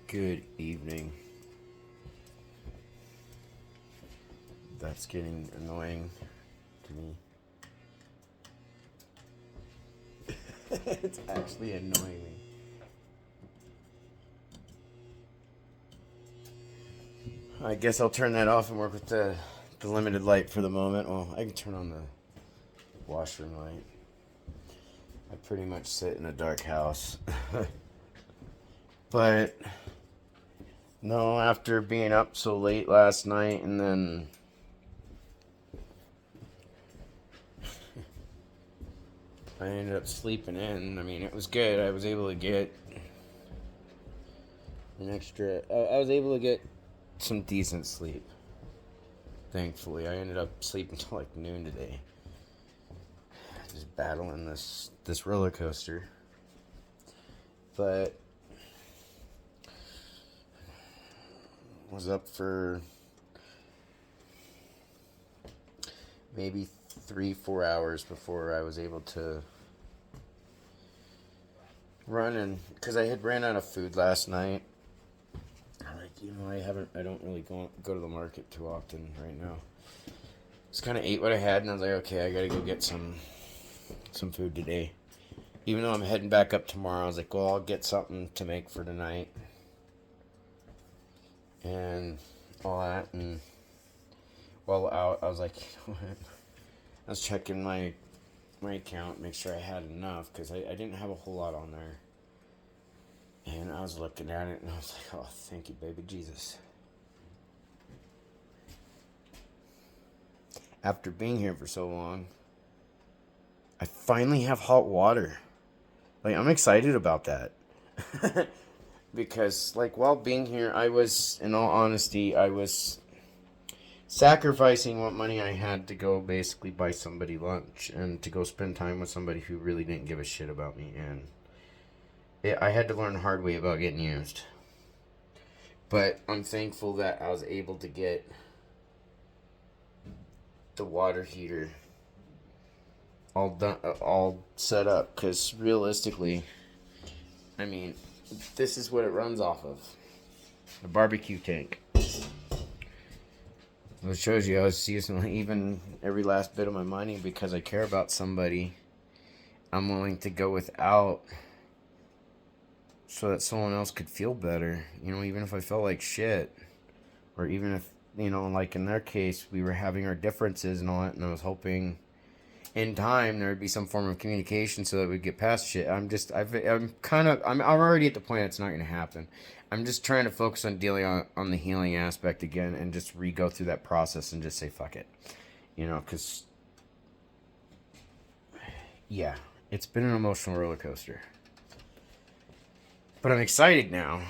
Good evening. That's getting annoying to me. It's actually annoying me. I guess I'll turn that off and work with the limited light for the moment. Well, I can turn on the washroom light. I pretty much sit in a dark house. But no, after being up so late last night and then I ended up sleeping in. I mean, it was good. I was able to get I was able to get some decent sleep. Thankfully, I ended up sleeping till like noon today. Just battling this roller coaster. But was up for maybe 3-4 hours before I was able to run, and because I had ran out of food last night. I don't really go to the market too often right now. Just kind of ate what I had, and I was like, okay, I gotta go get some food today. Even though I'm heading back up tomorrow, I was like, well, I'll get something to make for tonight. And all that, and while out, I was like, you know what? I was checking my account, make sure I had enough, because I didn't have a whole lot on there. And I was looking at it, and I was like, oh, thank you, baby Jesus. After being here for so long, I finally have hot water. Like, I'm excited about that. Because, like, while being here, in all honesty, I was sacrificing what money I had to go basically buy somebody lunch and to go spend time with somebody who really didn't give a shit about me. And I had to learn the hard way about getting used. But I'm thankful that I was able to get the water heater all done, all set up. Because realistically, I mean, this is what it runs off of. A barbecue tank. It shows you I was using even every last bit of my money because I care about somebody. I'm willing to go without so that someone else could feel better. You know, even if I felt like shit. Or even if, you know, like in their case, we were having our differences and all that, and I was hoping in time there would be some form of communication so that we'd get past shit. I'm already at the point it's not going to happen. I'm just trying to focus on dealing on the healing aspect again and just re-go through that process and just say fuck it. You know, because, yeah, it's been an emotional roller coaster. But I'm excited now.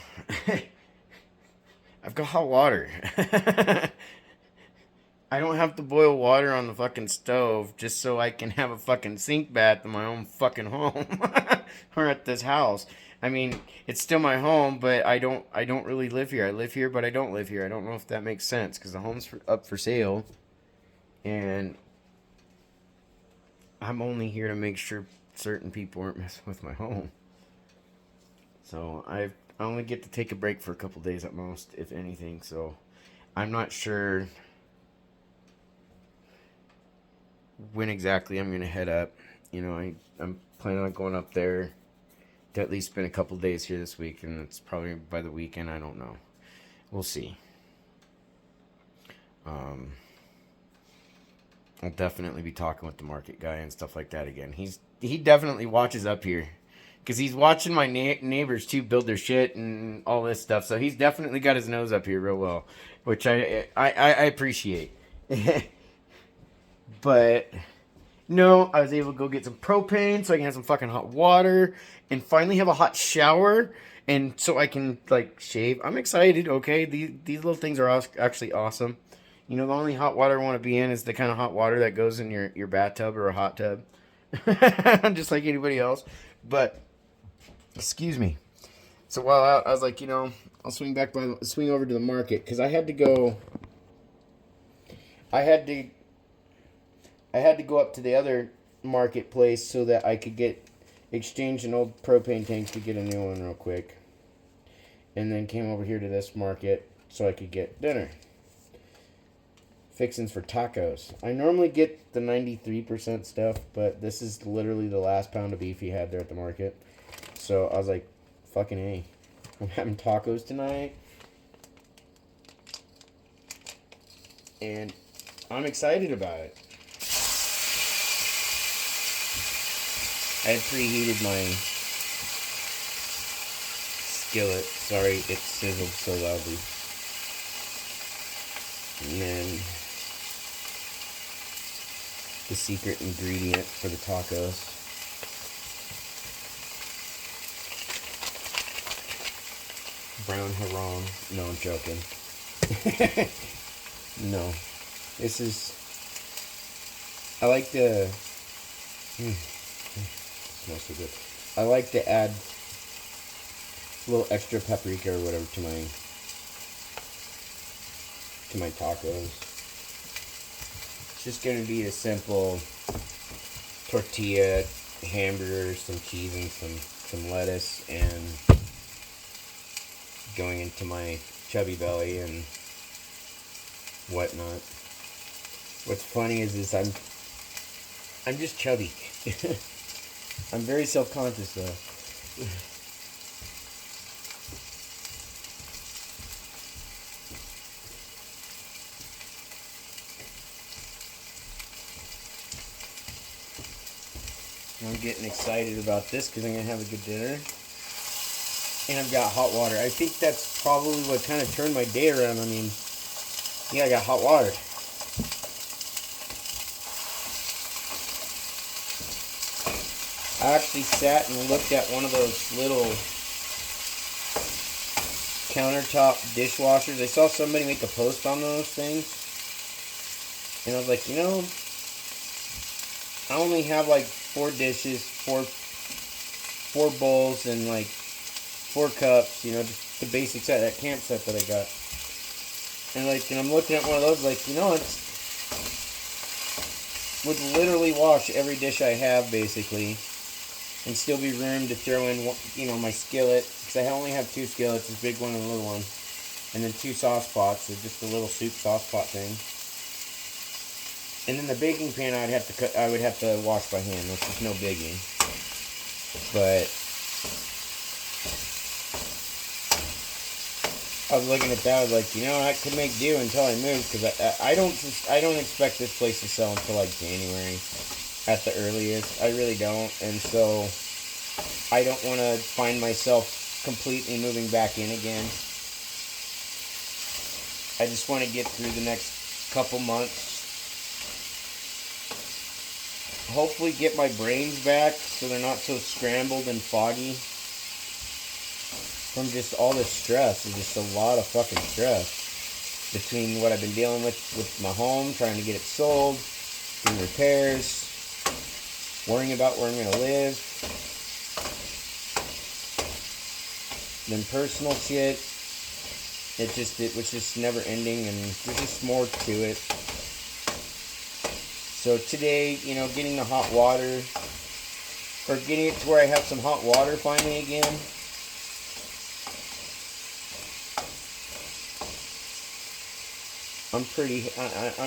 I've got hot water. I don't have to boil water on the fucking stove just so I can have a fucking sink bath in my own fucking home. Or at this house. I mean, it's still my home, but I don't really live here. I live here, but I don't live here. I don't know if that makes sense because the home's up for sale. And I'm only here to make sure certain people aren't messing with my home. So I only get to take a break for a couple days at most, if anything. So I'm not sure when exactly I'm going to head up. You know, I'm planning on going up there to at least spend a couple days here this week. And it's probably by the weekend. I don't know. We'll see. I'll definitely be talking with the market guy and stuff like that again. He definitely watches up here. Because he's watching my neighbors, too, build their shit and all this stuff. So he's definitely got his nose up here real well. Which I appreciate. But, no, I was able to go get some propane so I can have some fucking hot water. And finally have a hot shower. And so I can, like, shave. I'm excited, okay? These little things are actually awesome. You know, the only hot water I want to be in is the kind of hot water that goes in your bathtub or a hot tub. Just like anybody else. But... excuse me. So while out, I was like, you know, I'll swing over to the market because I had to go up to the other marketplace so that I could exchange an old propane tank to get a new one real quick. and then came over here to this market so I could get dinner. Fixins for tacos. I normally get the 93% stuff, but this is literally the last pound of beef he had there at the market. So I was like, fucking A. I'm having tacos tonight. And I'm excited about it. I had preheated my skillet. Sorry, it sizzled so loudly. And then the secret ingredient for the tacos. Brown haram. No, I'm joking. No. This is... I like to... smells so good. I like to add a little extra paprika or whatever to my tacos. It's just going to be a simple tortilla, hamburger, some cheese, and some lettuce, and going into my chubby belly and whatnot. What's funny is I'm just chubby. I'm very self-conscious though. I'm getting excited about this because I'm going to have a good dinner. And I've got hot water. I think that's probably what kind of turned my day around. I mean, yeah, I got hot water. I actually sat and looked at one of those little countertop dishwashers. I saw somebody make a post on those things. And I was like, you know, I only have like 4 dishes, four bowls, and like 4 cups, you know, just the basic set, that camp set that I got. And I'm looking at one of those like, you know, it's would literally wash every dish I have basically, and still be room to throw in, you know, my skillet, because I only have 2 skillets, this big one and a little one, and then 2 sauce pots, so just a little soup sauce pot thing. And then the baking pan I would have to wash by hand, which is no biggie. But I was looking at that, I was like, you know, I could make do until I move, because I don't expect this place to sell until like January at the earliest. I really don't, and so I don't want to find myself completely moving back in again. I just want to get through the next couple months. Hopefully get my brains back so they're not so scrambled and foggy from just all this stress. It's just a lot of fucking stress between what I've been dealing with my home, trying to get it sold, doing repairs, worrying about where I'm going to live, then personal shit. It was just never ending, and there's just more to it. So today, you know, getting the hot water, or getting it to where I have some hot water finally again. I'm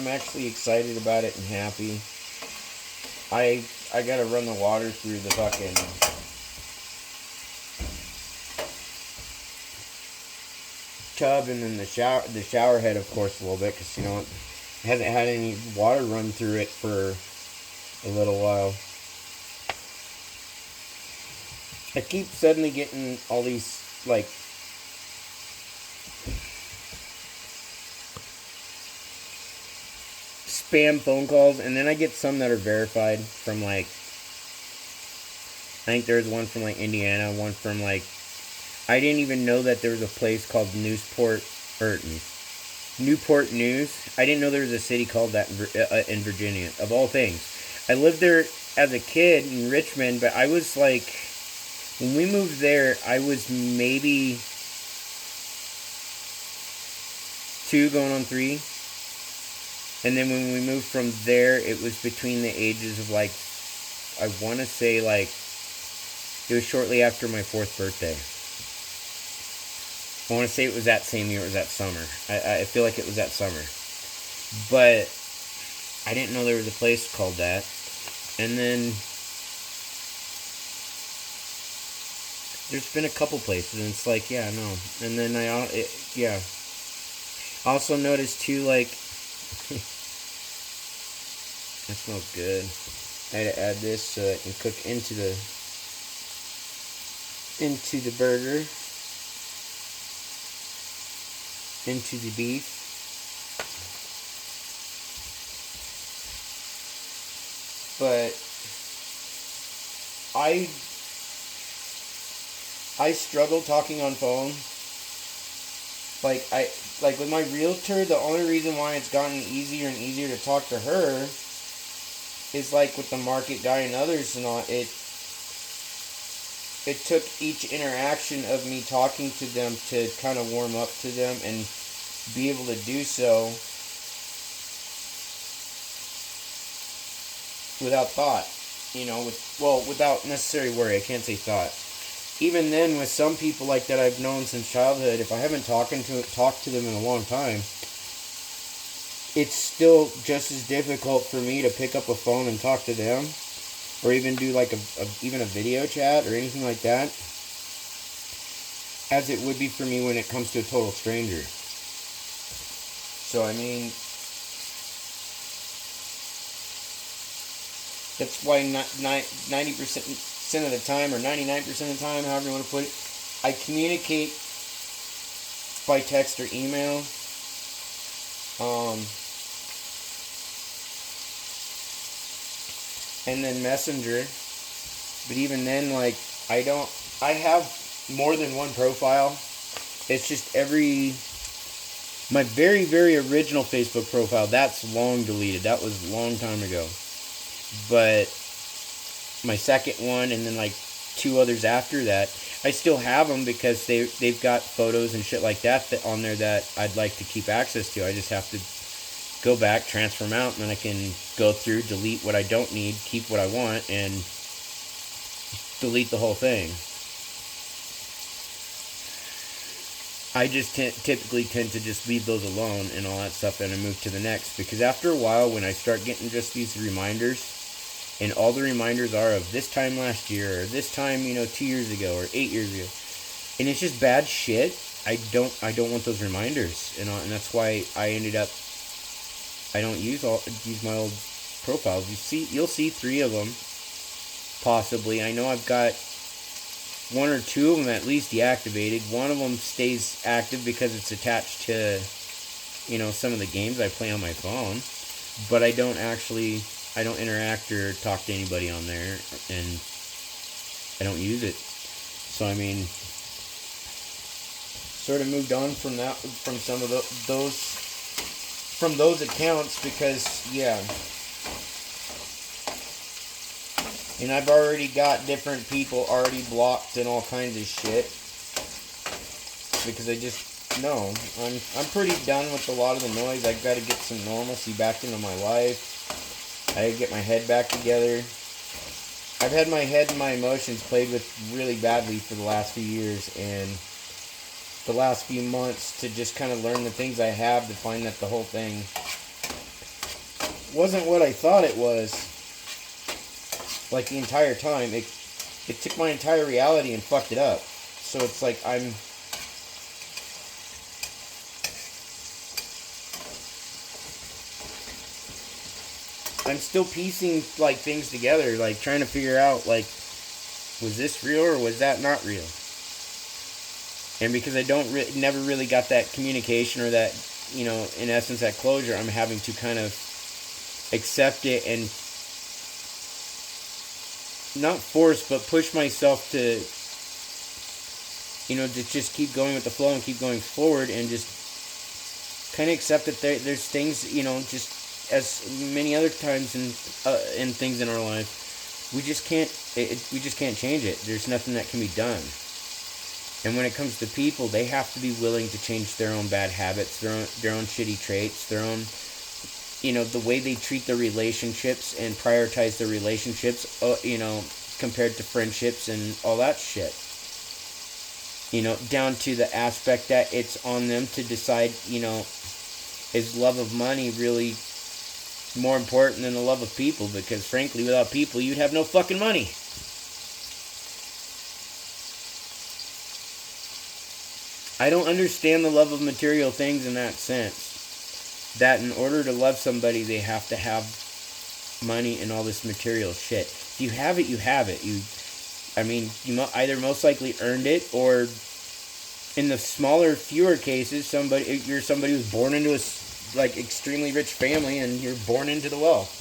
actually excited about it and happy. I gotta run the water through the fucking tub, and then the shower head, of course, a little bit, because, you know, it hasn't had any water run through it for a little while. I keep suddenly getting all these, like, spam phone calls, and then I get some that are verified from, like, I think there's one from, like, Indiana, one from, like, I didn't even know that there was a place called Newport News. I didn't know there was a city called that in Virginia, of all things. I lived there as a kid in Richmond, but I was like, when we moved there, I was maybe 2 going on 3. And then when we moved from there, it was between the ages of, like, I want to say, like, it was shortly after my 4th birthday. I want to say it was that same year. It was that summer. I feel like it was that summer. But I didn't know there was a place called that. And then there's been a couple places, and it's like, yeah, no. And then yeah. Also noticed too, like, that smells good. I had to add this so I can cook into the burger, into the beef. But I struggle talking on phone. Like with my realtor, the only reason why it's gotten easier and easier to talk to her is like with the market guy and others and all. It took each interaction of me talking to them to kind of warm up to them and be able to do so without thought, without necessary worry. I can't say thought. Even then, with some people like that I've known since childhood, if I haven't talked to them in a long time, it's still just as difficult for me to pick up a phone and talk to them, or even do like even a video chat or anything like that, as it would be for me when it comes to a total stranger. So I mean, that's why 90% of the time, or 99% of the time, however you want to put it, I communicate by text or email. And then Messenger. But even then, like, I have more than one profile. It's just my very, very original Facebook profile, that's long deleted. That was a long time ago. But my second one, and then like 2 others after that, I still have them because they've got photos and shit like that on there that I'd like to keep access to. I just have to go back, transfer them out, and then I can go through, delete what I don't need, keep what I want, and delete the whole thing. I just typically tend to just leave those alone and all that stuff, and I move to the next. Because after a while, when I start getting just these reminders, and all the reminders are of this time last year, or this time, 2 years ago, or 8 years ago, and it's just bad shit, I don't want those reminders, and that's why I ended up, I don't use my old profiles. You'll see 3 of them, possibly. I know I've got 1 or 2 of them at least deactivated. One of them stays active because it's attached to, some of the games I play on my phone, but I don't interact or talk to anybody on there, and I don't use it. So I mean, sort of moved on from some of those accounts, because yeah. And I've already got different people already blocked and all kinds of shit, because I just know I'm pretty done with a lot of the noise. I've got to get some normalcy back into my life. I gotta get my head back together. I've had my head and my emotions played with really badly for the last few years, and the last few months to just kind of learn the things I have, to find that the whole thing wasn't what I thought it was. Like the entire time, it took my entire reality and fucked it up. So it's like I'm still piecing like things together, like trying to figure out, like, was this real or was that not real? And because I never really got that communication, or that, in essence, that closure, I'm having to kind of accept it and not force, but push myself to, to just keep going with the flow and keep going forward, and just kind of accept that there's things, just as many other times in things in our life, we just can't change it. There's nothing that can be done. And when it comes to people, they have to be willing to change their own bad habits, their own shitty traits, their own, the way they treat their relationships and prioritize their relationships, compared to friendships and all that shit. down to the aspect that it's on them to decide, is love of money really more important than the love of people? Because frankly, without people, you'd have no fucking money. I don't understand the love of material things in that sense. That in order to love somebody, they have to have money and all this material shit. If you have it, you have it. You either most likely earned it, or in the smaller, fewer cases, you're somebody who's born into a extremely rich family, and you're born into the wealth.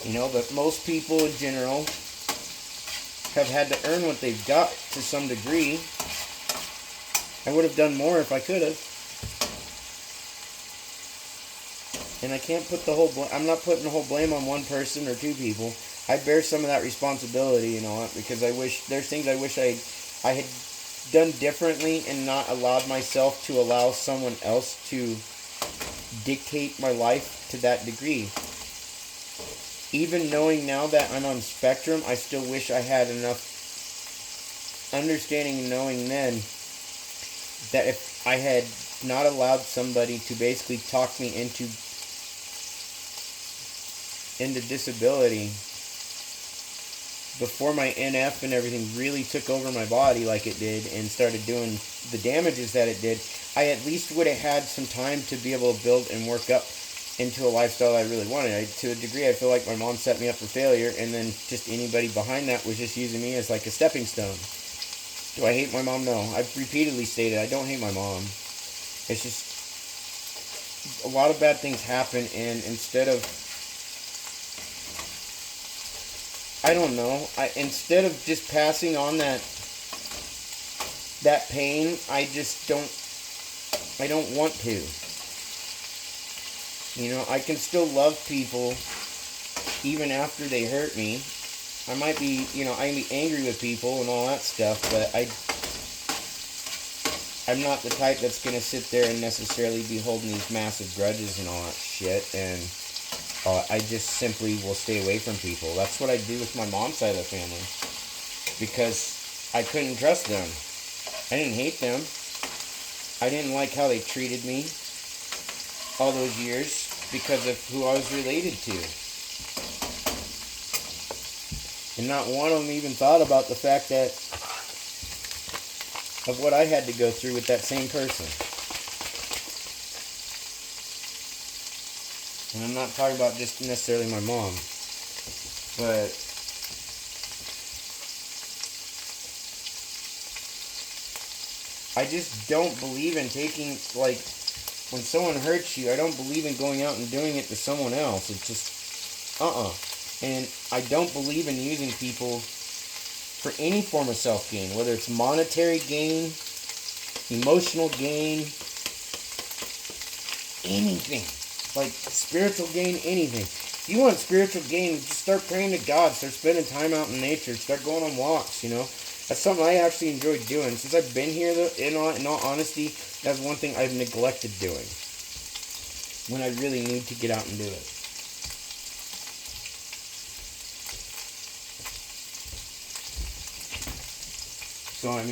But most people in general have had to earn what they've got to some degree. I would have done more if I could have. And I can't put I'm not putting the whole blame on one person or two people. I bear some of that responsibility, because there's things I wish I had done differently and not allowed myself to allow someone else to dictate my life to that degree. Even knowing now that I'm on spectrum, I still wish I had enough understanding and knowing then that if I had not allowed somebody to basically talk me into disability before my NF and everything really took over my body like it did and started doing the damages that it did, I at least would have had some time to be able to build and work up into a lifestyle I really wanted. To a degree, I feel like my mom set me up for failure, and then just anybody behind that was just using me as like a stepping stone. Do I hate my mom? No. I've repeatedly stated I don't hate my mom. It's just a lot of bad things happen, and instead of, I don't know, instead of just passing on that pain, I don't want to. I can still love people even after they hurt me. I might be, I can be angry with people and all that stuff, but I'm not the type that's going to sit there and necessarily be holding these massive grudges and all that shit, and I just simply will stay away from people. That's what I do with my mom's side of the family, because I couldn't trust them. I didn't hate them. I didn't like how they treated me all those years because of who I was related to. And not one of them even thought about the fact that of what I had to go through with that same person. And I'm not talking about just necessarily my mom, but I just don't believe in taking, when someone hurts you, I don't believe in going out and doing it to someone else. It's just, And I don't believe in using people for any form of self-gain, whether it's monetary gain, emotional gain, anything. Spiritual gain, anything. If you want spiritual gain, just start praying to God, start spending time out in nature, start going on walks, That's something I actually enjoy doing. Since I've been here, though, in all honesty, that's one thing I've neglected doing when I really need to get out and do it. So, I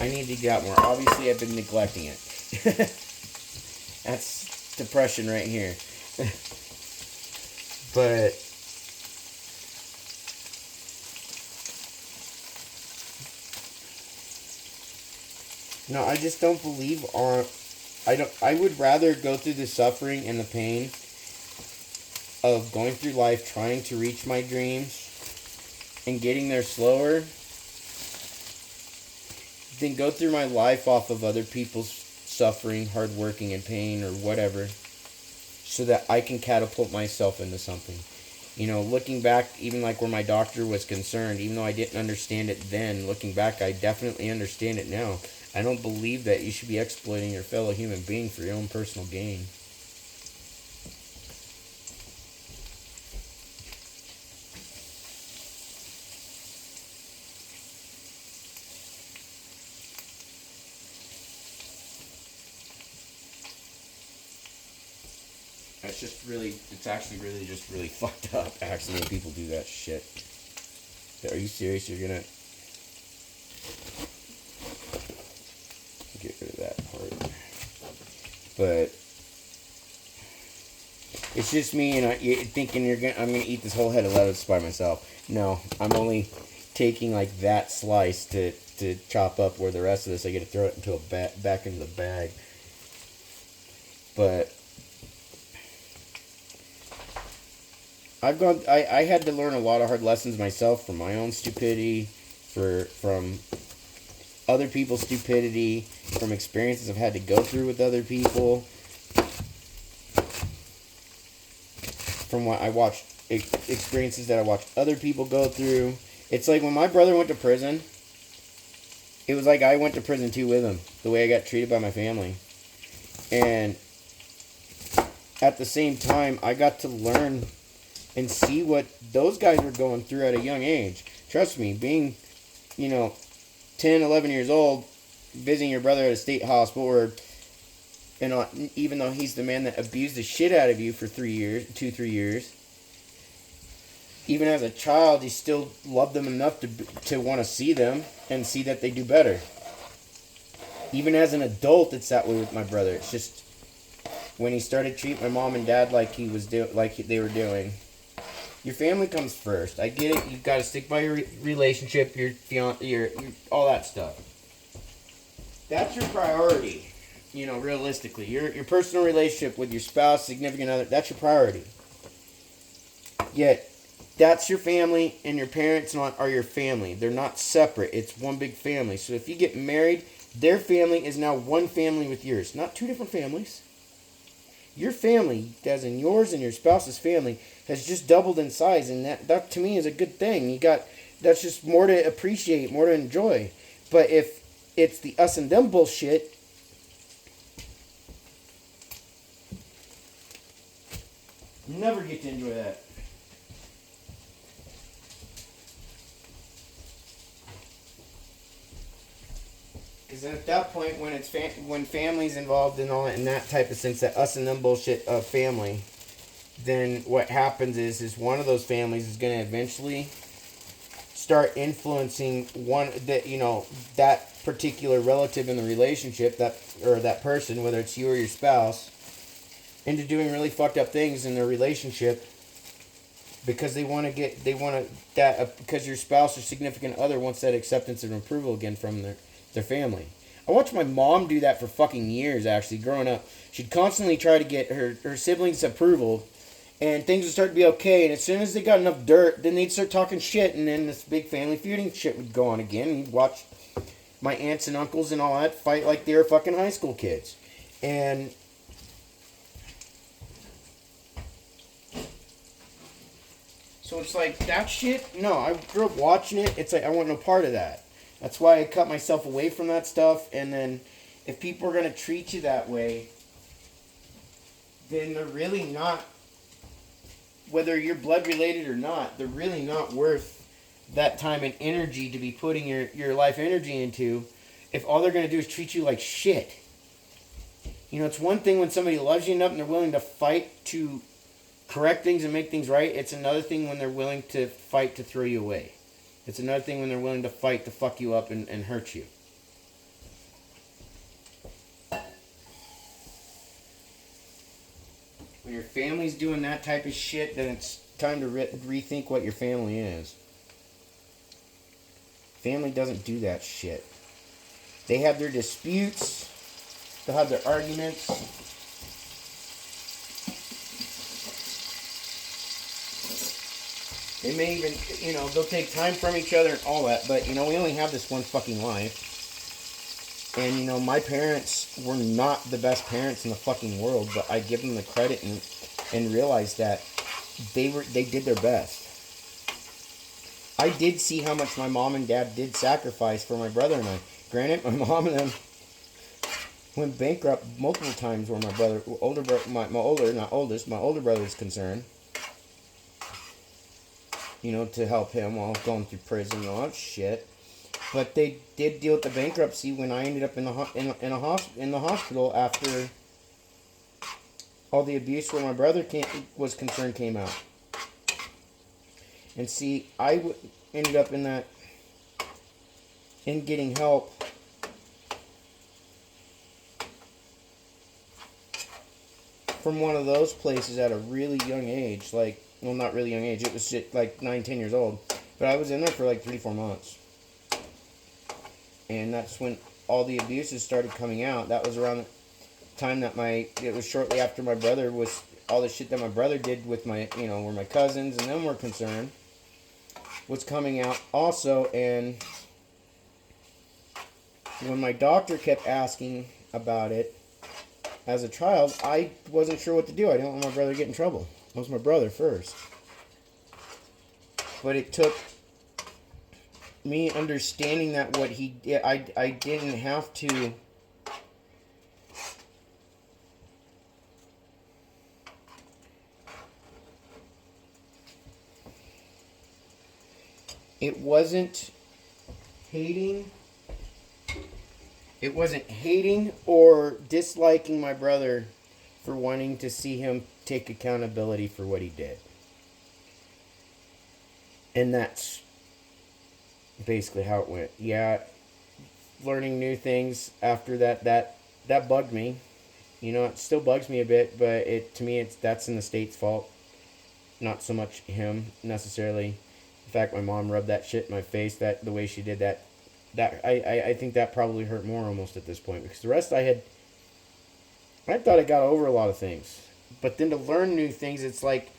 need to get out more. Obviously, I've been neglecting it. That's depression right here. But no, I just don't believe I would rather go through the suffering and the pain of going through life trying to reach my dreams and getting there slower than go through my life off of other people's suffering, hard working, and pain or whatever, so that I can catapult myself into something. Looking back, even where my doctor was concerned, even though I didn't understand it then, looking back, I definitely understand it now. I don't believe that you should be exploiting your fellow human being for your own personal gain. It's actually really just really fucked up, actually, when people do that shit. Are you serious? You're gonna get rid of that part. But it's just me, and you're thinking I'm gonna eat this whole head of lettuce by myself. No, I'm only taking like that slice to chop up, where the rest of this I get to throw it into back into the bag. But I had to learn a lot of hard lessons myself, from my own stupidity, from other people's stupidity, from experiences I've had to go through with other people, from what I watched, experiences that I watched other people go through. It's like when my brother went to prison, it was like I went to prison too with him, the way I got treated by my family. And at the same time, I got to learn and see what those guys were going through at a young age. Trust me, being, 10, 11 years old, visiting your brother at a state hospital, or, even though he's the man that abused the shit out of you for 3 years, even as a child, you still love them enough to want to see them and see that they do better. Even as an adult, it's that way with my brother. It's just when he started treating my mom and dad like they were doing. Your family comes first. I get it. You've got to stick by your relationship, your all that stuff. That's your priority. Realistically, your personal relationship with your spouse, significant other, that's your priority. Yet, that's your family, and your parents are your family. They're not separate. It's one big family. So if you get married, their family is now one family with yours. Not two different families. Your family, as in yours and your spouse's family, has just doubled in size, and that to me is a good thing. That's just more to appreciate, more to enjoy. But if it's the us and them bullshit, you never get to enjoy that. Because at that point, when family's involved in all in that type of sense, that us and them bullshit of family, then what happens is one of those families is going to eventually start influencing that particular relative in the relationship, that person, whether it's you or your spouse, into doing really fucked up things in their relationship, because because your spouse or significant other wants that acceptance and approval again from their family. I watched my mom do that for fucking years, actually, growing up. She'd constantly try to get her siblings' approval, and things would start to be okay, and as soon as they got enough dirt, then they'd start talking shit, and then this big family feuding shit would go on again, and you'd watch my aunts and uncles and all that fight like they were fucking high school kids. And so it's like, that shit, no, I grew up watching it. It's like, I want no part of that. That's why I cut myself away from that stuff. And then if people are going to treat you that way, then they're really not, whether you're blood related or not, they're really not worth that time and energy to be putting your life energy into, if all they're going to do is treat you like shit. It's one thing when somebody loves you enough and they're willing to fight to correct things and make things right. It's another thing when they're willing to fight to throw you away. It's another thing when they're willing to fight to fuck you up and hurt you. When your family's doing that type of shit, then it's time to rethink what your family is. Family doesn't do that shit. They have their disputes. They'll have their arguments. They may even, they'll take time from each other and all that, but, we only have this one fucking life. And, my parents were not the best parents in the fucking world, but I give them the credit and realize that they did their best. I did see how much my mom and dad did sacrifice for my brother and I. Granted, my mom and them went bankrupt multiple times where my older brother is concerned. To help him while going through prison and all that shit. But they did deal with the bankruptcy when I ended up in the hospital after all the abuse where my brother was concerned came out. And see, ended up in getting help from one of those places at a really young age. Like, well, not really young age. It was just like 9, 10 years old. But I was in there for like 3, 4 months. And that's when all the abuses started coming out. That was around the time that it was shortly after my brother was, all the shit that my brother did with my, where my cousins and them were concerned, was coming out also. And when my doctor kept asking about it as a child, I wasn't sure what to do. I didn't want my brother to get in trouble. It was my brother first. But it took me understanding that what he did, I didn't have to it wasn't hating or disliking my brother for wanting to see him take accountability for what he did. And that's basically how it went. Yeah, learning new things after that bugged me. It still bugs me a bit, but to me that's in the state's fault, not so much him necessarily. In fact, my mom rubbed that shit in my face, the way she did that. I think that probably hurt more almost at this point, because the rest I thought I got over a lot of things, but then to learn new things, it's like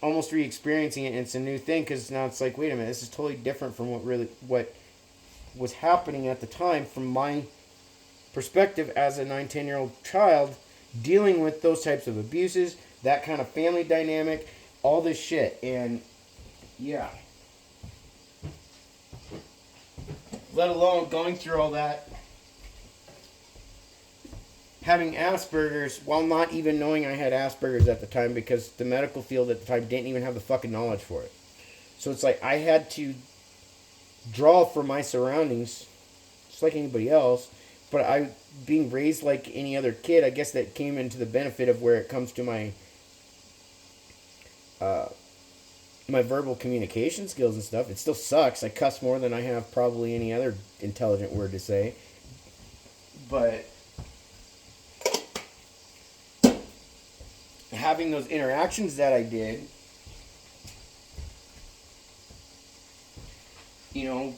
almost re-experiencing it, and it's a new thing, because now it's like, wait a minute, this is totally different from what was happening at the time from my perspective as a 9, 10-year-old child, dealing with those types of abuses, that kind of family dynamic, all this shit. And yeah, let alone going through all that, having Asperger's while not even knowing I had Asperger's at the time, because the medical field at the time didn't even have the fucking knowledge for it. So it's like I had to draw from my surroundings, just like anybody else, but being raised like any other kid, I guess that came into the benefit of where it comes to my my verbal communication skills and stuff. It still sucks. I cuss more than I have probably any other intelligent word to say. But having those interactions that I did,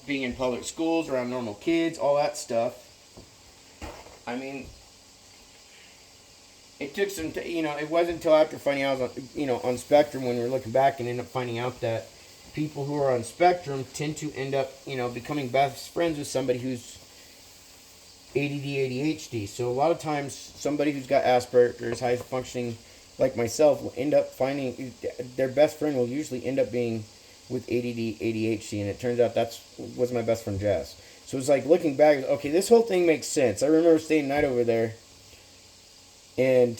being in public schools, around normal kids, all that stuff, I mean, it took some, it wasn't until after finding out I was on spectrum, when we were looking back and ended up finding out that people who are on spectrum tend to end up, becoming best friends with somebody who's ADD, ADHD. So a lot of times, somebody who's got Asperger's, high functioning, like myself, will end up finding their best friend will usually end up being with ADD, ADHD, and it turns out was my best friend Jess. So it's like looking back, okay, this whole thing makes sense. I remember staying the night over there, and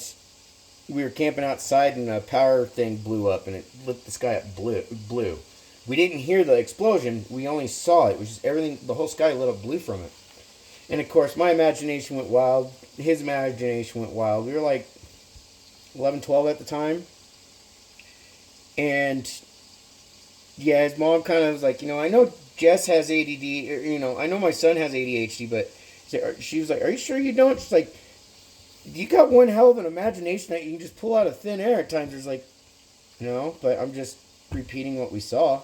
we were camping outside, and a power thing blew up, and it lit the sky up blue. We didn't hear the explosion, we only saw it. It was just everything, the whole sky lit up blue from it. And of course, my imagination went wild, his imagination went wild. We were like 11, 12 at the time. And yeah, his mom kind of was like, I know Jess has ADD, or, I know my son has ADHD, but she was like, are you sure you don't? She's like, you got one hell of an imagination that you can just pull out of thin air at times. There's like, no, but I'm just repeating what we saw.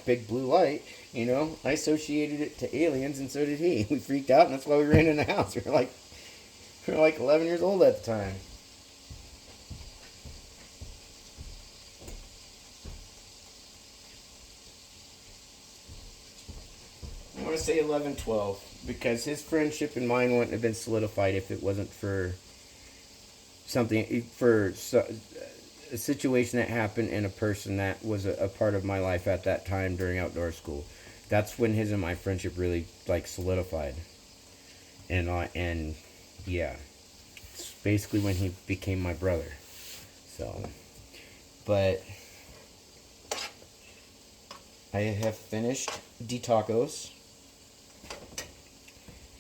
Big blue light, I associated it to aliens, and so did he. We freaked out, and that's why we ran in the house. We were like 11 years old at the time. I want to say 11, 12, because his friendship and mine wouldn't have been solidified if it wasn't for a situation that happened and a person that was a part of my life at that time during outdoor school. That's when his and my friendship really solidified. And yeah, it's basically when he became my brother. So, but I have finished tacos.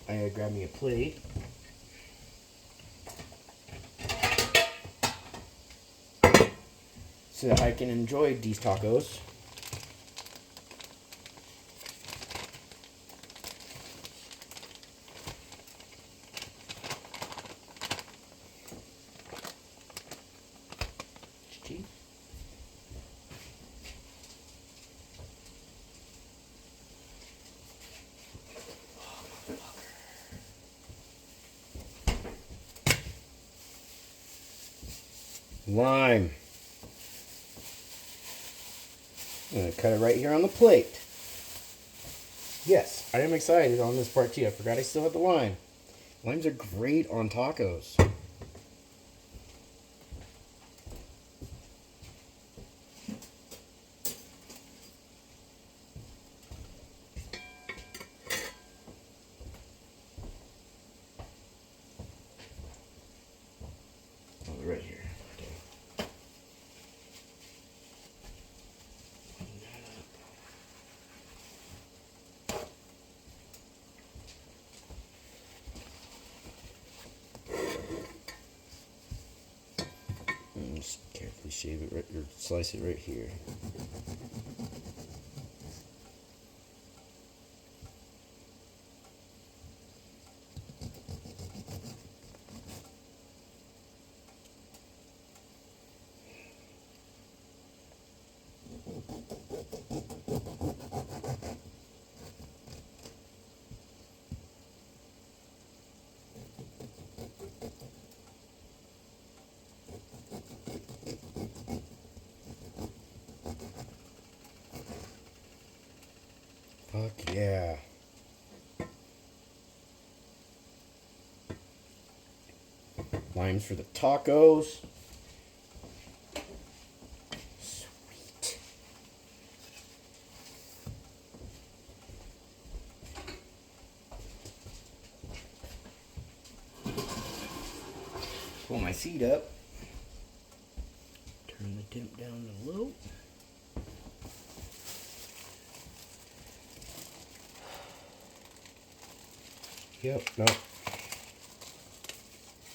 I gotta grab me a plate. So that I can enjoy these tacos. lime. I'm going to cut it right here on the plate. Yes, I am excited on this part too. I forgot I still had the lime. Limes are great on tacos. Oh, right here. Okay. And just carefully shave it right, or slice it right here. Fuck yeah. Limes for the tacos. Sweet. Pull my seat up. Turn the temp down to low. Yep, no.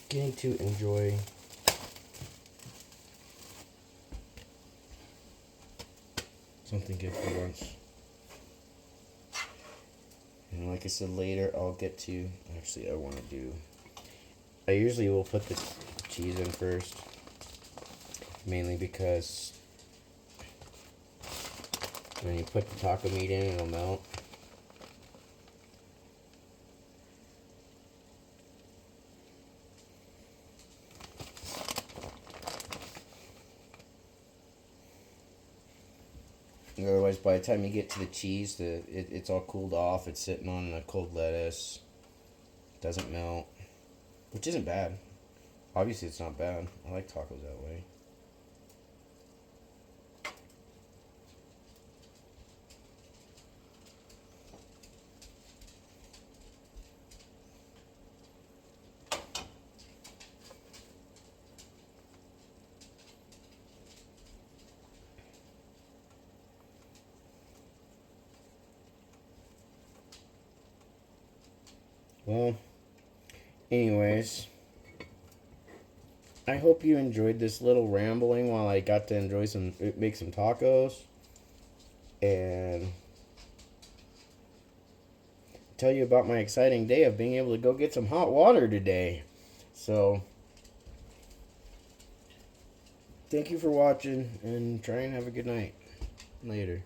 Getting to enjoy something good for once. And like I said later, I'll get to, actually I want to do, I usually will put the cheese in first, mainly because when you put the taco meat in, it'll melt. Otherwise, by the time you get to the cheese, it's all cooled off. It's sitting on the cold lettuce. Doesn't melt, which isn't bad. Obviously, it's not bad. I like tacos that way. Well, anyways, I hope you enjoyed this little rambling while I got to enjoy make some tacos, and tell you about my exciting day of being able to go get some hot water today. So, thank you for watching, and try and have a good night. Later.